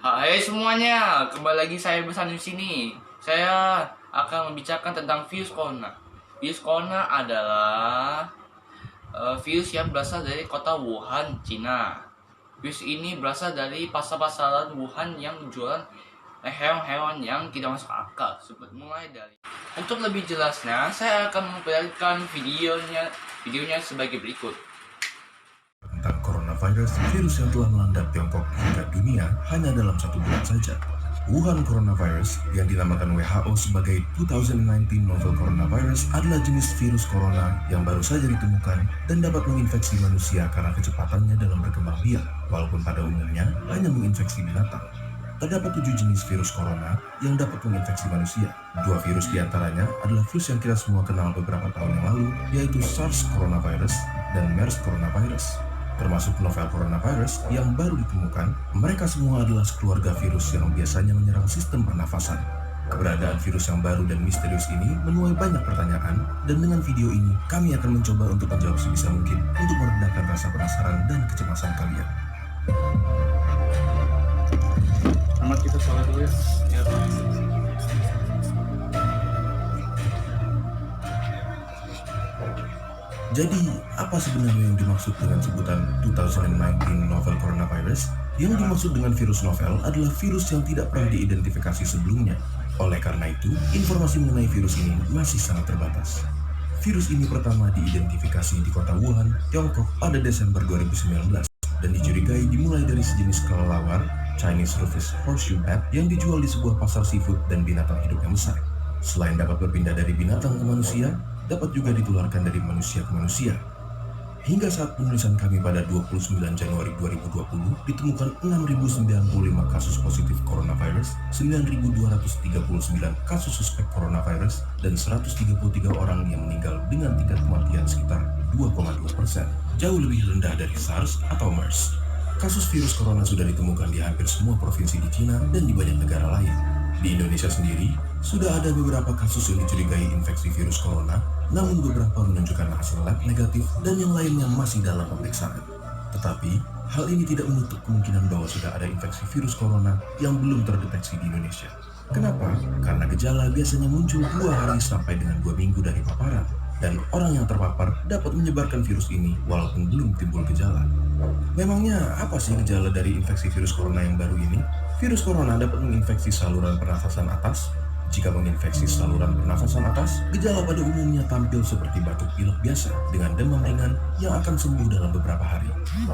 Hai semuanya, kembali lagi saya bersama di sini. Saya akan membicarakan tentang virus corona. Virus corona adalah virus yang berasal dari kota Wuhan, Cina. Virus ini berasal dari pasar-pasaran Wuhan yang jualan hewan-hewan yang tidak masuk akal. Mulai dari. Untuk lebih jelasnya, saya akan memperlihatkan videonya sebagai berikut. Tentang coronavirus, virus yang telah melanda Tiongkok hingga dunia hanya dalam 1 bulan saja. Wuhan coronavirus yang dinamakan WHO sebagai 2019 novel coronavirus adalah jenis virus corona yang baru saja ditemukan dan dapat menginfeksi manusia karena kecepatannya dalam berkembang biak, walaupun pada umumnya hanya menginfeksi binatang. Terdapat 7 jenis virus corona yang dapat menginfeksi manusia. 2 virus diantaranya adalah virus yang kita semua kenal beberapa tahun yang lalu, yaitu SARS coronavirus dan MERS coronavirus. Termasuk novel coronavirus yang baru ditemukan, mereka semua adalah sekeluarga virus yang biasanya menyerang sistem pernafasan. Keberadaan virus yang baru dan misterius ini menuai banyak pertanyaan, dan dengan video ini kami akan mencoba untuk menjawab sebisa mungkin untuk meredakan rasa penasaran dan kecemasan kalian. Amat kita sholat dulu ya. Jadi, apa sebenarnya yang dimaksud dengan sebutan 2019 novel coronavirus? Yang dimaksud dengan virus novel adalah virus yang tidak pernah diidentifikasi sebelumnya. Oleh karena itu, informasi mengenai virus ini masih sangat terbatas. Virus ini pertama diidentifikasi di kota Wuhan, Tiongkok pada Desember 2019 dan dicurigai dimulai dari sejenis kelelawar, Chinese Rufous Horseshoe Bat, yang dijual di sebuah pasar seafood dan binatang hidup yang besar. Selain dapat berpindah dari binatang ke manusia, dapat juga ditularkan dari manusia ke manusia. Hingga saat penulisan kami pada 29 Januari 2020, ditemukan 6.095 kasus positif coronavirus, 9.239 kasus suspek coronavirus, dan 133 orang yang meninggal dengan tingkat kematian sekitar 2,2%. Jauh lebih rendah dari SARS atau MERS. Kasus virus corona sudah ditemukan di hampir semua provinsi di Cina dan di banyak negara lain. Di Indonesia sendiri, sudah ada beberapa kasus yang dicurigai infeksi virus corona, namun beberapa menunjukkan hasil lab negatif dan yang lainnya masih dalam pemeriksaan. Tetapi, hal ini tidak menutup kemungkinan bahwa sudah ada infeksi virus corona yang belum terdeteksi di Indonesia. Kenapa? Karena gejala biasanya muncul 2 hari sampai dengan 2 minggu dari paparan, dan orang yang terpapar dapat menyebarkan virus ini walaupun belum timbul gejala. Memangnya apa sih gejala dari infeksi virus corona yang baru ini? Virus corona dapat menginfeksi saluran pernafasan atas. Jika menginfeksi saluran pernafasan atas, gejala pada umumnya tampil seperti batuk pilek biasa dengan demam ringan yang akan sembuh dalam beberapa hari.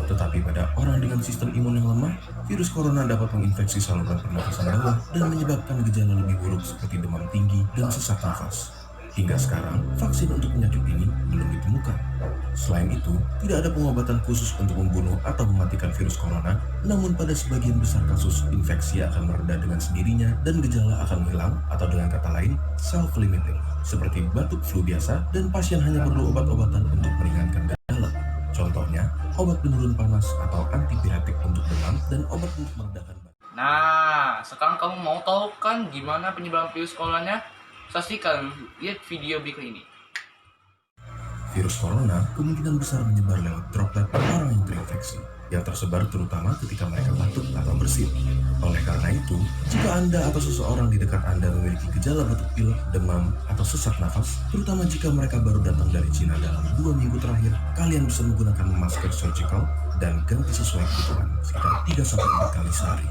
Tetapi pada orang dengan sistem imun yang lemah, virus corona dapat menginfeksi saluran pernafasan bawah dan menyebabkan gejala lebih buruk seperti demam tinggi dan sesak nafas. Hingga sekarang, vaksin untuk penyakit ini belum ditemukan. Selain itu, tidak ada pengobatan khusus untuk membunuh atau mematikan virus corona, namun pada sebagian besar kasus, infeksi akan mereda dengan sendirinya dan gejala akan hilang, atau dengan kata lain, self-limiting, seperti batuk flu biasa, dan pasien hanya perlu obat-obatan untuk meringankan gejala. Contohnya, obat penurun panas atau antipiretik untuk demam dan obat untuk meredakan batuk. Nah, sekarang kamu mau tahu kan gimana penyebaran virus coronanya? Saksikan, lihat video berikut ini. Virus corona kemungkinan besar menyebar lewat droplet orang yang terinfeksi, yang tersebar terutama ketika mereka batuk atau bersin. Oleh karena itu, jika Anda atau seseorang di dekat Anda memiliki gejala batuk pilek, demam, atau sesak nafas, terutama jika mereka baru datang dari Cina dalam 2 minggu terakhir, kalian bisa menggunakan masker surgical dan ganti sesuai kebutuhan sekitar 3-4 kali sehari.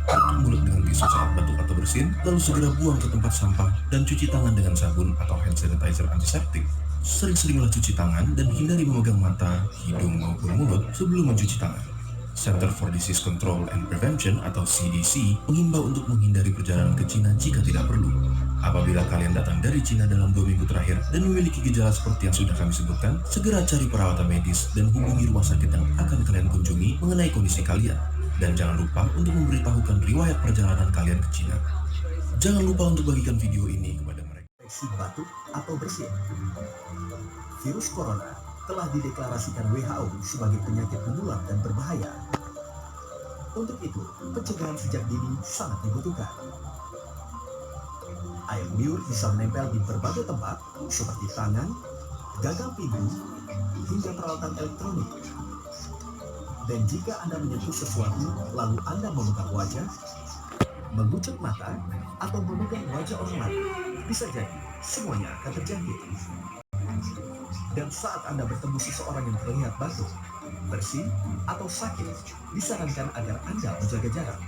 Tutup mulut dengan tisu saat batuk atau bersin, lalu segera buang ke tempat sampah dan cuci tangan dengan sabun atau hand sanitizer antiseptik. Sering-seringlah cuci tangan dan hindari memegang mata, hidung maupun mulut sebelum mencuci tangan. Center for Disease Control and Prevention atau CDC mengimbau untuk menghindari perjalanan ke Cina jika tidak perlu. Apabila kalian datang dari Cina dalam 2 minggu terakhir dan memiliki gejala seperti yang sudah kami sebutkan, segera cari perawatan medis dan hubungi rumah sakit yang akan kalian kunjungi mengenai kondisi kalian. Dan jangan lupa untuk memberitahukan riwayat perjalanan kalian ke Cina. Jangan lupa untuk bagikan video ini kepada mereka. Infeksi batuk atau bersin. Virus corona telah dideklarasikan WHO sebagai penyakit menular dan berbahaya. Untuk itu, pencegahan sejak dini sangat dibutuhkan. Air liur bisa menempel di berbagai tempat seperti tangan, gagang pintu, hingga peralatan elektronik. Dan jika Anda menyentuh sesuatu, lalu Anda memegang wajah, mengucuk mata, atau memegang wajah orang lain, bisa jadi semuanya akan terjangkit. Dan saat Anda bertemu seseorang yang terlihat batuk, bersih, atau sakit, disarankan agar Anda menjaga jarak.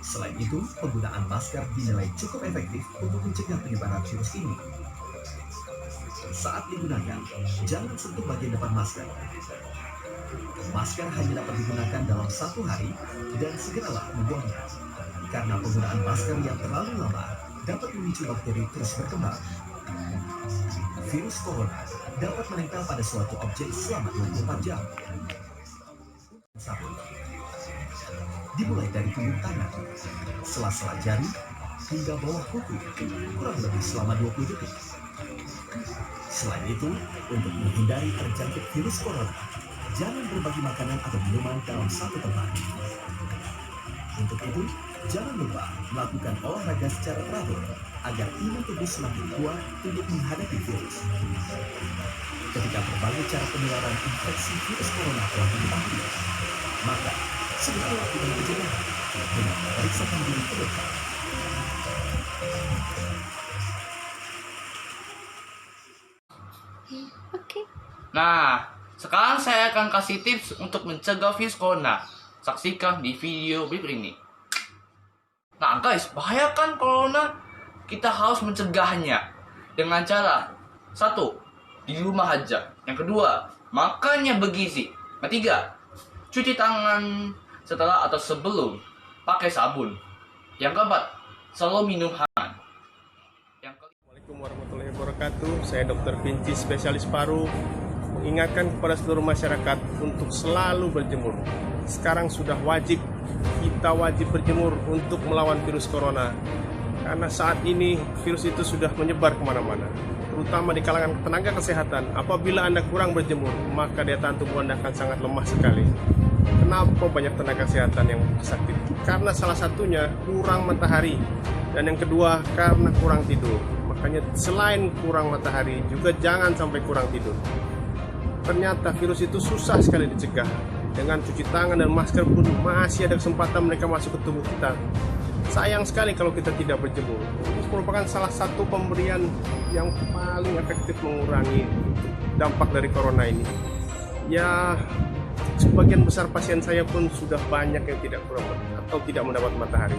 Selain itu, penggunaan masker dinilai cukup efektif untuk mencegah penyebaran virus ini. Saat digunakan, jangan sentuh bagian depan masker. Masker hanya dapat digunakan dalam 1 hari dan segeralah membuangnya. Karena penggunaan masker yang terlalu lama dapat memicu bakteri terus berkembang. Virus corona dapat menempel pada suatu objek selama 24 jam. 1. Dimulai dari punggung tangan, sela-sela jari, hingga bawah kuku, kurang lebih selama 20 detik. Selain itu, untuk menghindari terjangkit virus corona, jangan berbagi makanan atau minuman dalam satu tempat. Untuk itu, jangan lupa melakukan olahraga secara teratur agar imun tubuh semakin kuat untuk menghadapi virus. Ketika berbagai cara penularan infeksi virus corona telah diketahui, maka segera lakukan pencegahan dengan memeriksakan diri ke dokter. Nah, sekarang saya akan kasih tips untuk mencegah virus corona. Saksikan di video berikut ini. Nah guys, bahaya kan corona? Kita harus mencegahnya dengan cara 1. Di rumah aja. Yang kedua, makannya bergizi. Ketiga, cuci tangan setelah atau sebelum pakai sabun. Yang keempat, selalu minum hangat. Assalamualaikum warahmatullahi wabarakatuh. Saya Dr. Vinci, spesialis paru, mengingatkan kepada seluruh masyarakat untuk selalu berjemur. Sekarang sudah wajib, kita wajib berjemur untuk melawan virus corona. Karena saat ini virus itu sudah menyebar kemana-mana, terutama di kalangan tenaga kesehatan. Apabila Anda kurang berjemur, maka daya tahan tubuh Anda akan sangat lemah sekali. Kenapa banyak tenaga kesehatan yang sakit? Karena salah satunya kurang matahari, dan yang kedua karena kurang tidur. Makanya selain kurang matahari, juga jangan sampai kurang tidur. Ternyata virus itu susah sekali dicegah. Dengan cuci tangan dan masker pun masih ada kesempatan mereka masuk ke tubuh kita. Sayang sekali kalau kita tidak berjemur. Ini merupakan salah satu pemberian yang paling efektif mengurangi dampak dari corona ini. Ya, sebagian besar pasien saya pun sudah banyak yang tidak kurang atau tidak mendapat matahari.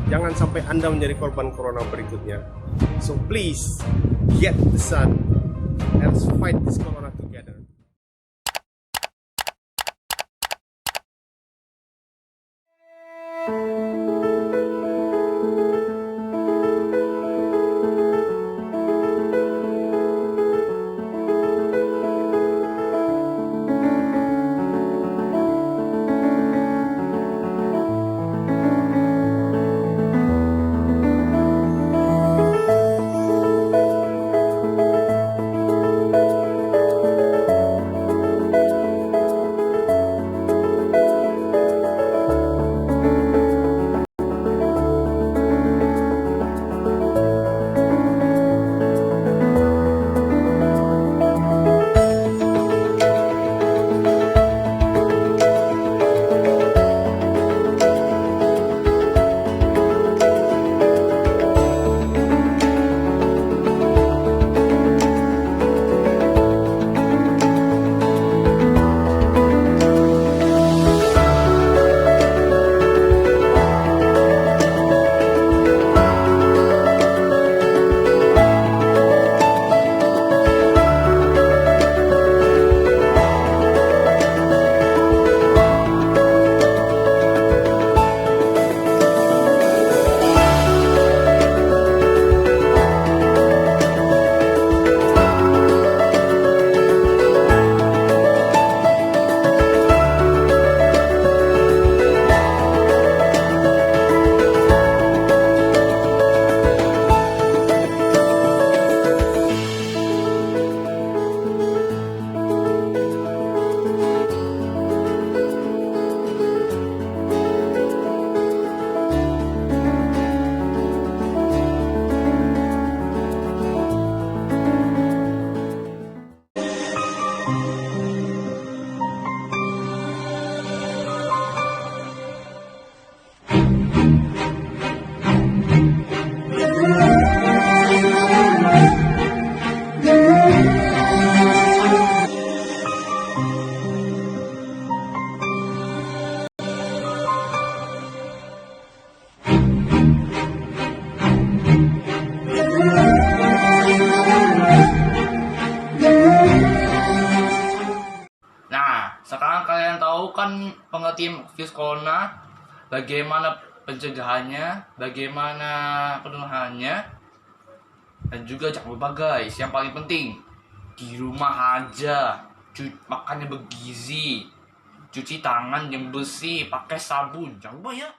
Jangan sampai Anda menjadi korban corona berikutnya. So please, get the sun. Let's fight this corona together. virus corona, bagaimana pencegahannya, bagaimana penularannya, dan juga jangan lupa guys, yang paling penting di rumah aja, makannya bergizi, cuci tangan yang bersih, pakai sabun, jangan lupa ya.